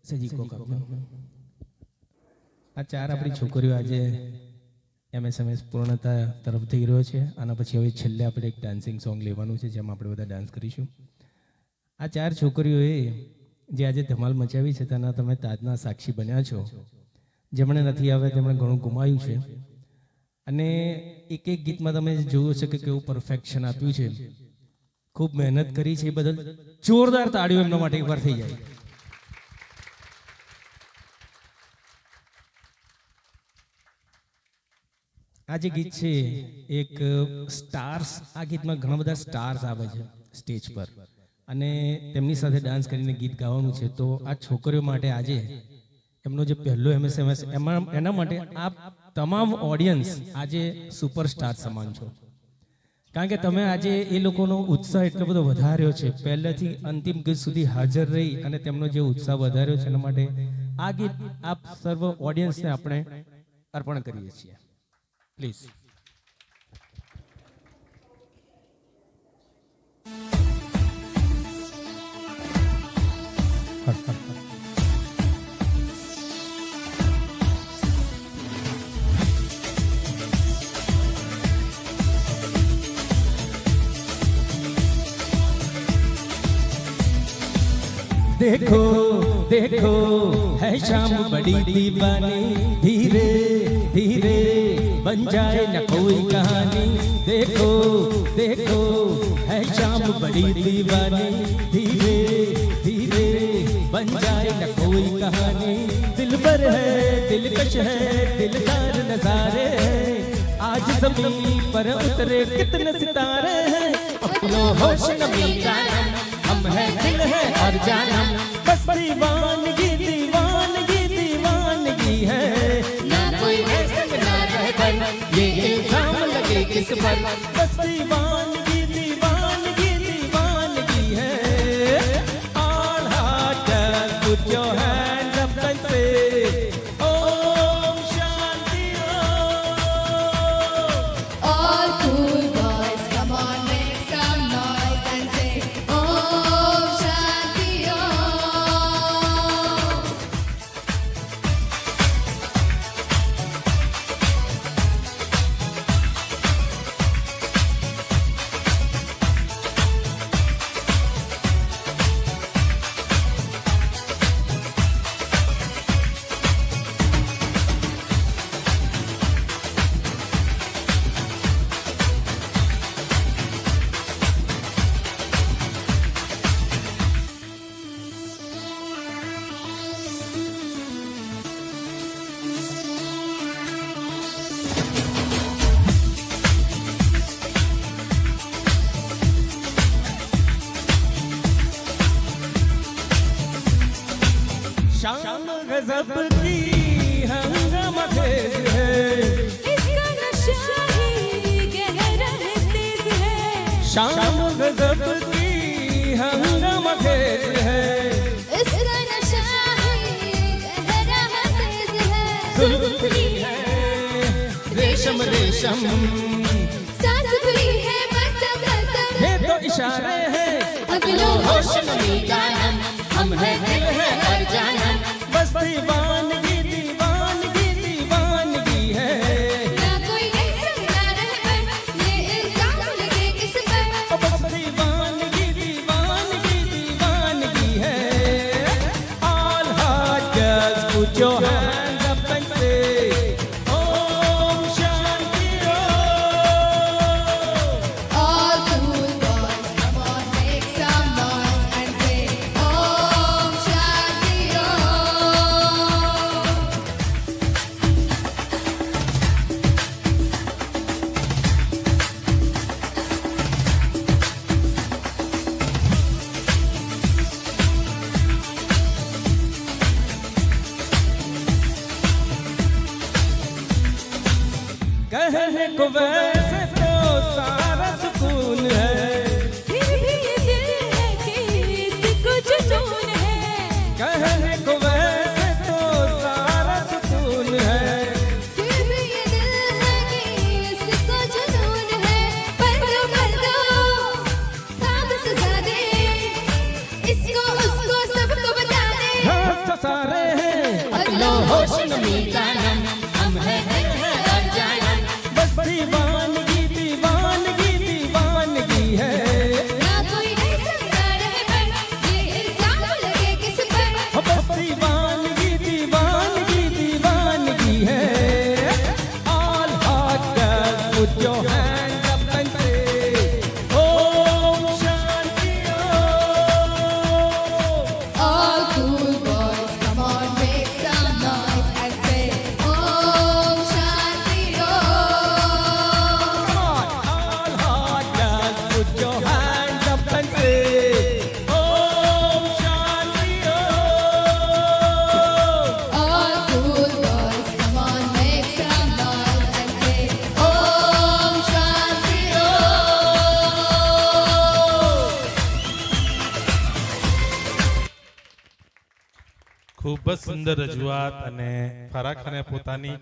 સજી કો આ ચાર આપણી છોકરીઓ આજે એમએસએમએસ પૂર્ણતા તરફ થઈ રહ્યો છે. આના પછી હવે છેલ્લે આપણે એક ડાન્સિંગ સોંગ લેવાનું છે જેમાં આપણે બધા ડાન્સ કરીશું. આ ચાર છોકરીઓએ જે આજે ધમાલ મચાવી છે તેના તમે તાજના સાક્ષી બન્યા છો. જેમણે નથી આવે તેમણે ઘણું ગુમાવ્યું છે અને એક એક ગીતમાં તમે જોયું છે કે કેવું પરફેક્શન આપ્યું છે. ખૂબ મહેનત કરી છે એ બદલ જોરદાર તાળીઓ એમના માટે એકવાર થઈ જાય. આ જે ગીત છે એક સ્ટાર્સ, આ ગીતમાં ઘણા બધા સ્ટાર્સ આવે છે સ્ટેજ પર અને તેમની સાથે ડાન્સ કરીને ગીત ગાવાનું છે. તો આ છોકરીઓ માટે આજે એમનો જે પહેલો એમએસએમએસ એના માટે આ તમામ ઓડિયન્સ આજે સુપરસ્ટાર સમાન છો. કારણ કે તમે આજે એ લોકોનો ઉત્સાહ એટલો બધો વધાર્યો છે, પહેલેથી અંતિમ ગીત સુધી હાજર રહી અને તેમનો જે ઉત્સાહ વધાર્યો છે એના માટે આ ગીત આપ સર્વ ઓડિયન્સને આપણે અર્પણ કરીએ છીએ. પ્લીઝ. देखो देखो है शाम बड़ी दीवानी, धीरे धीरे बन जाए न कोई कहानी. देखो देखो है शाम बड़ी दीवानी, धीरे धीरे बन जाए न कोई कहानी. दिल पर है दिलकश है दिलदार नजारे, आज ज़मीन पर उतरे कितने सितारे हैं. अपनो होश नमी जानम हम है दिल है और जानम, बस दीवानगी दीवानगी दीवानगी है. ना कोई है संग ना रहबर, ये इल्जाम लगे किस पर. बस दीवानगी दीवानगी दीवानगी है. All heart just put your hands up and say Om Shanti Om. All cool boys, come on, make some noise and say Om Shanti Om. शाम गजब की हंगामा खेज है, इसका नशा ही गहरा है तेज है. शाम गजब की हंगामा खेज है. इसका नशा ही गहरा है तेज है. सुल्फी है रेशम रेशम, सांस खुली है मरतब मरतब. ये तो इशारे हैं. अपनो होश नमी जानम हम है दिल है और जानम, बस दीवानगी दीवानगी दीवानगी है. ना कोई है संग ना रहबर, ये इल्जाम लगे किस पर. बस दीवानगी दीवानगी दीवानगी है. All heart just put your hands up and say Om Shanti Om. All cool boys, come on, make some noise and say Om Shanti Om. कहने को वैसे तो सारा सुकून है, फिर भी ये दिल है कि इसको जुनून है. कहने को वैसे तो सारा सुकून है. फिर भी ये दिल है कि इसको जुनून है. पर दो काम सजा दे, इसको उसको सबको बता दे. हाँ साथ सारे हैं अगलो होश नमी जानम हम है और जानम बस दीवानगी दीवानगी दीवानगी है ना कोई नहीं सकता रह पर ये इल्जाम लगे किस पर बस दीवानगी दीवानगी दीवानगी है All hot girls put your hands up and say Om Shanti Om All cool boys come on make some noise and say Om Shanti Om Come on, all hot girls put your hands up and say Om Shanti Om All cool boys come on make some noise and say Om Shanti Om ખૂબ જ સુંદર રજૂઆત અને ફરાહ ખાને પોતાની